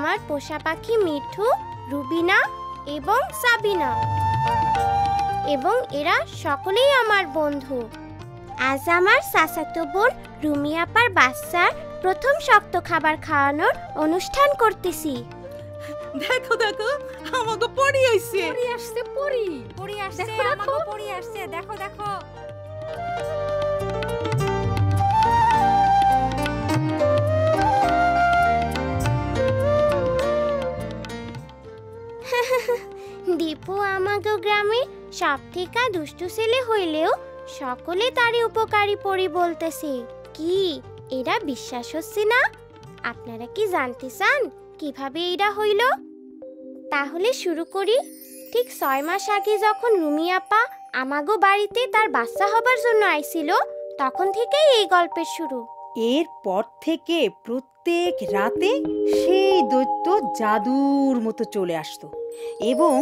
আমার পোষা পাখি মিঠু, রুবিনা এবং সাবিনা, এবং এরা সকলেই আমার বন্ধু। আজ আমার চাচাতো বোন রুমি আপার বাচ্চার প্রথম শক্ত খাবার খাওয়ানোর অনুষ্ঠান করতেছি। দেখো দেখো আমাকে পড়ি আইছে, পড়ি আসছে, পড়ি আসছে, আমাকে পড়ি আসছে, দেখো দেখো। দীপু আমাগো গ্রামে সব থেকে দুষ্টু ছেলে হইলেও সকলে তারই উপকারী পড়ি বলতেছে। কি এরা বিশ্বাস হচ্ছে না? আপনারা কি জানতে চান কিভাবে এরা হইল? তাহলে শুরু করি। ঠিক 6 মাস আগে যখন রুমি আপা আমাগো বাড়িতে তার বাচ্চা হবার জন্য আইছিল, তখন থেকেই এই গল্পের শুরু। এরপর থেকে প্রত্যেক রাতে সেই দৈত্য জাদুর মতো চলে আসতো এবং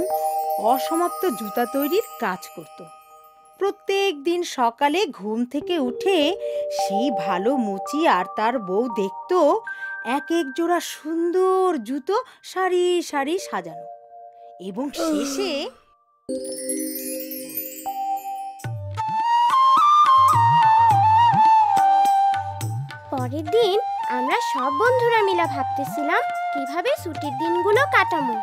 অসমাপ্ত জুতা তৈরির কাজ করত। প্রত্যেক দিন সকালে ঘুম থেকে উঠে সেই ভালো মুচি আর তার বউ দেখতো এক এক জোড়া সুন্দর জুতো সারি সারি সাজানো, এবং শেষে পরের দিন আমরা সব বন্ধুরা মিলে ভাবতেছিলাম কিভাবে ছুটির দিনগুলো কাটাবো।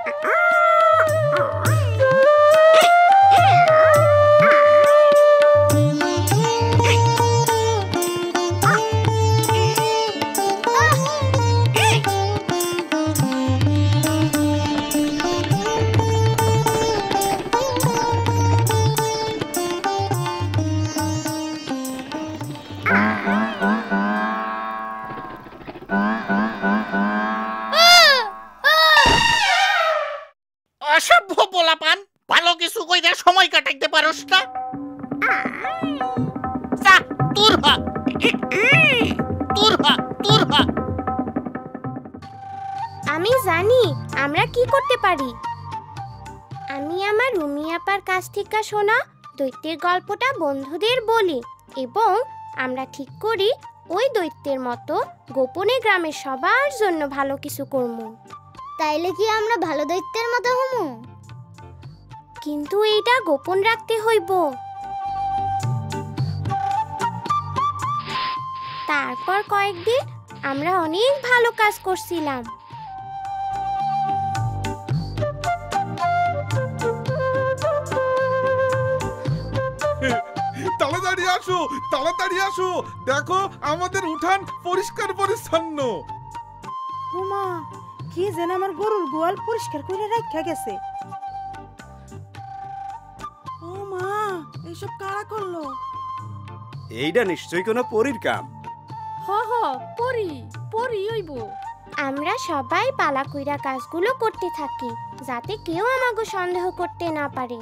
অসভ্য পোলাপান, ভালো কিছু কইরা সময় কাটাইতে পারোস না? যা তোর হা, তোর হা, তোর হা। আমি জানি আমরা কি করতে পারি। আমি আমার রুমি আপার কাছ থেকে শোনা দৈত্যের গল্পটা বন্ধুদের বলি, এবং আমরা ঠিক করি ওই দৈত্যের মতো গোপনে গ্রামের সবার জন্য ভালো কিছু করব। তাইলে কি আমরা ভালো দৈত্যের মতো হমু? কিন্তু এইটা গোপন রাখতে হইব। তারপর কয়েকদিন আমরা অনেক ভালো কাজ করছিলাম। তাড়াতাড়ি আসো, তাড়াতাড়ি আসো, দেখো আমাদের উঠান পরিষ্কার পরিচ্ছন্ন। ওমা, কে যেন আমার গরুর গোয়াল পরিষ্কার করে রাখা গেছে। ও মা, এসব কারা করলো? এইটা নিশ্চয়ই কোনো পরীর কাম। হ হ, পড়ি পড়ি হইব। আমরা সবাই পালা কইরা কাজগুলো করতে থাকি যাতে কেউ আমাগো সন্দেহ করতে না পারে।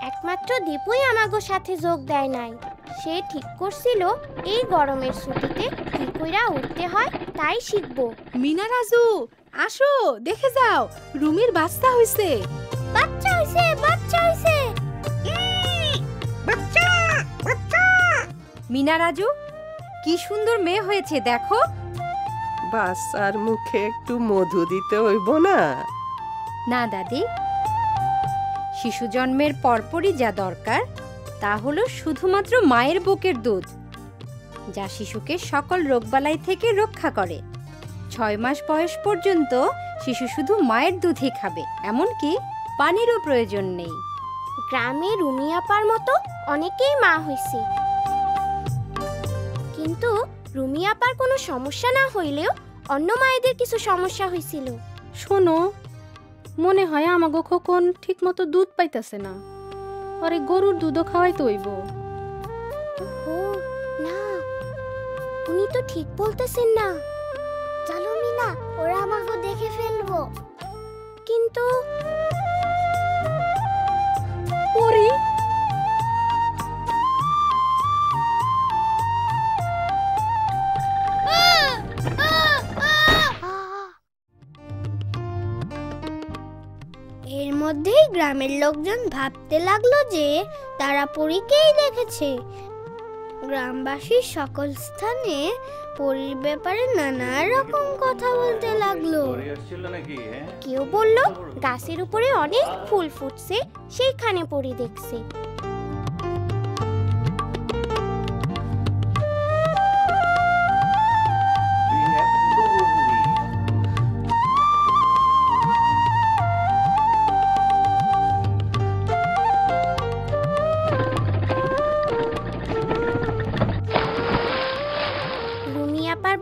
একমাত্র দীপুই আমাগো সাথে যোগ দেয় নাই। সে ঠিক করছিল এই গরমের ছুটিতে কি কইরা উঠতে হয় তাই শিখবো। মিনা রাজু, আসো দেখে যাও, রুমির বাচ্চা হইছে। বাচ্চা হইছে, বাচ্চা হইছে। বাচ্চা, বাচ্চা। মিনা রাজু, কি সুন্দর মেয়ে হয়েছে দেখো। বাচ্চার মুখে একটু মধু দিতে হইব না? না দাদি, শিশু জন্মের পরপরই যা দরকার তা হলো শুধুমাত্র মায়ের বুকের দুধ, যা শিশুকে সকল রোগবালাই থেকে রক্ষা করে। 6 মাস বয়স পর্যন্ত শিশু শুধু মায়ের দুধই খাবে, এমনকি পানিরও প্রয়োজন নেই। গ্রামে রুমি আপার মতো অনেকেই মা হইছে, কিন্তু রুমি আপার কোনো সমস্যা না হইলেও অন্য মায়েদের কিছু সমস্যা হয়েছিল। শোনো, মনে হয় আমাগো খোকন ঠিক মতো দুধ পাইতাছে না, আরে গরুর দুধও খাওয়াইতে হইব। ও না, উনি তো ঠিক বলতেছেন না। চলো মিনা, ওরা আমাকে দেখে ফেলবো। কিন্তু পড়ি এর মধ্যেই গ্রামের লোকজন ভাবতে লাগলো যে তারা পরীকেই দেখেছে। গ্রামবাসীর সকল স্থানে পরীর ব্যাপারে নানা রকম কথা বলতে লাগলো। কেউ বলল গাছের উপরে অনেক ফুল ফুটছে, সেইখানে পরী দেখছে।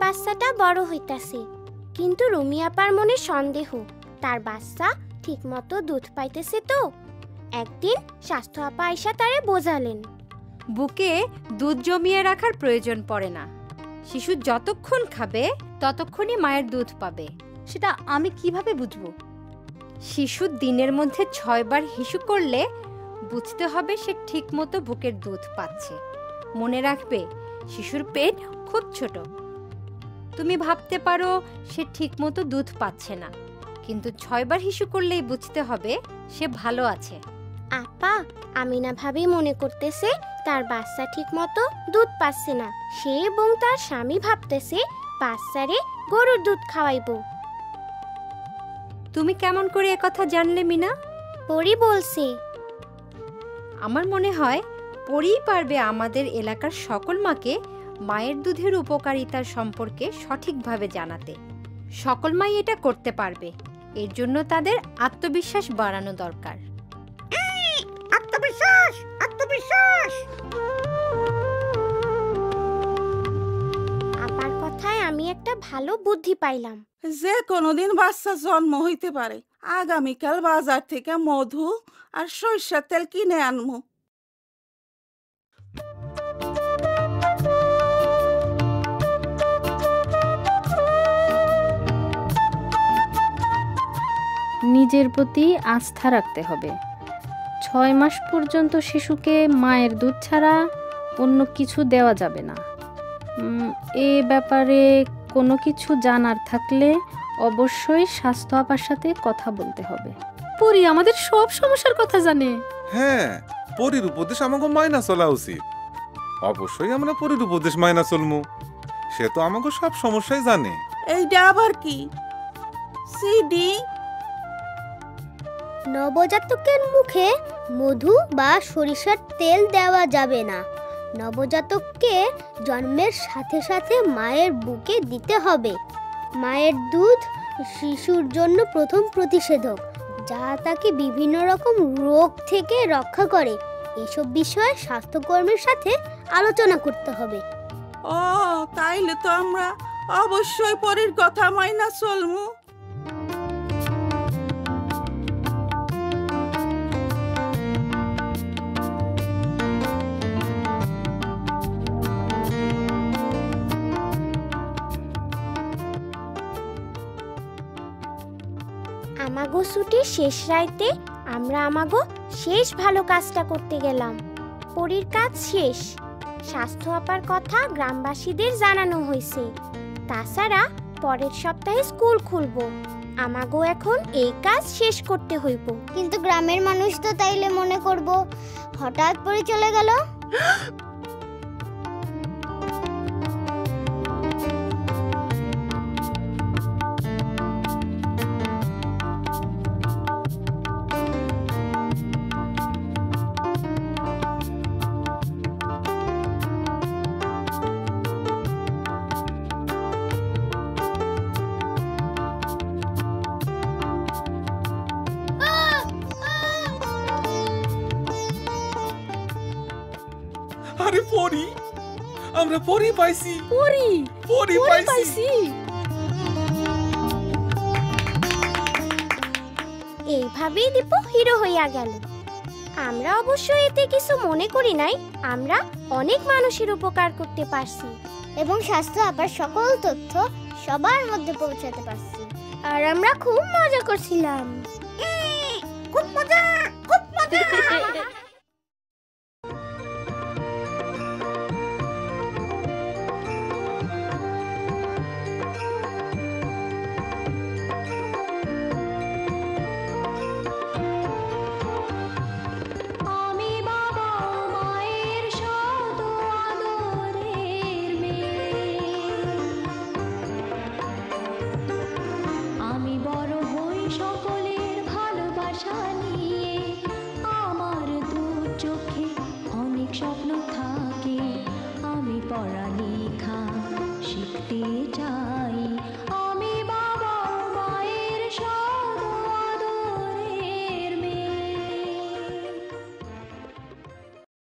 বাচ্চাটা বড় হইতাছে, কিন্তু রুমি আপার মনে সন্দেহ তার বাচ্চা ঠিকমতো দুধ পাইতেছে তো। একদিন স্বাস্থ্য আপা আয়শা তারে বোঝালেন, বুকে দুধ জমিয়ে রাখার প্রয়োজন পড়ে না। শিশু যতক্ষণ খাবে ততক্ষণই মায়ের দুধ পাবে। সেটা আমি কিভাবে বুঝবো? শিশু দিনের মধ্যে 6 বার হিসু করলে বুঝতে হবে সে ঠিকমতো বুকের দুধ পাচ্ছে। মনে রাখবে, শিশুর পেট খুব ছোট। তুমি ভাবতে পারো সে ঠিকমতো দুধ পাচ্ছে না, কিন্তু 6 বার হিসু করলেই বুঝতে হবে সে ভালো আছে। আপা, আমিনা ভাবি মনে করতেছে তার বাচ্চা ঠিকমতো দুধ পাচ্ছে না। সে এবং তার স্বামী ভাবতেছে বাচ্চারে গরুর দুধ খাওয়াইবো। তুমি কেমন করে একথা জানলে মিনা? পরি বলছে। আমার মনে হয় পরিই পারবে আমাদের এলাকার সকল মাকে মায়ের দুধের উপকারিতার সম্পর্কে সঠিকভাবে জানাতে। সকল মাই এটা করতে পারবে, এর জন্য তাদের আত্মবিশ্বাস বাড়ানো দরকার। আত্মবিশ্বাস, আত্মবিশ্বাস। আপার কথায় আমি একটা ভালো বুদ্ধি পাইলাম। যে কোনোদিন বাচ্চা জন্ম হইতে পারে। আগামীকাল বাজার থেকে মধু আর সরিষার তেল কিনে আনমু। নিজের প্রতি আস্থা রাখতে হবে। 6 মাস পর্যন্ত শিশুকে মায়ের দুধ ছাড়া অন্য কিছু দেওয়া যাবে না। এ ব্যাপারে কোনো কিছু জানার থাকলে অবশ্যই স্বাস্থ্য আপার সাথে কথা বলতে হবে। পরি আমাদের সব সমস্যার কথা জানে। হ্যাঁ, পরির উপদেশ আমাকে মাইনা চলা উচিত। অবশ্যই আমরা পরির উপদেশ মাইনা চলমু। সে তো আমাকে সব সমস্যাই জানে। এইটা আবার কি? সিডি নবজাতকের মুখে মধু বা সরিষার তেল দেওয়া যাবে না। নবজাতককে জন্মের সাথে সাথে মায়ের বুকে দিতে হবে। মায়ের দুধ শিশুর জন্য প্রথম প্রতিষেধক, যা তাকে বিভিন্ন রকম রোগ থেকে রক্ষা করে। এসব বিষয়ে স্বাস্থ্যকর্মীর সাথে আলোচনা করতে হবে। ও, তাইলে তো আমরা অবশ্যই পরির কথা মাইনা চলমু। আমাগো ছুটির শেষ রাইতে আমরা আমাগো শেষ ভালো কাজটা করতে গেলাম। পরীর কাজ শেষ। স্বাস্থ্য আপার কথা গ্রামবাসীদের জানানো হয়েছে। তাছাড়া পরের সপ্তাহে স্কুল খুলবো। আমাগো এখন এই কাজ শেষ করতে হইব। কিন্তু গ্রামের মানুষ তো তাইলে মনে করব হঠাৎ পরি চলে গেল। আরে পরি, আমরা পরি পাইছি। পরি পাইছি। এইভাবেই দীপু হিরো হইয়া গেল। আমরা অবশ্য এতে কিছু মনে করি নাই। আমরা অনেক মানুষের উপকার করতে পারছি এবং স্বাস্থ্য আপার সকল তথ্য সবার মধ্যে পৌঁছাতে পারছি। আর আমরা খুব মজা করছিলাম। খুব মজা, খুব মজা। যা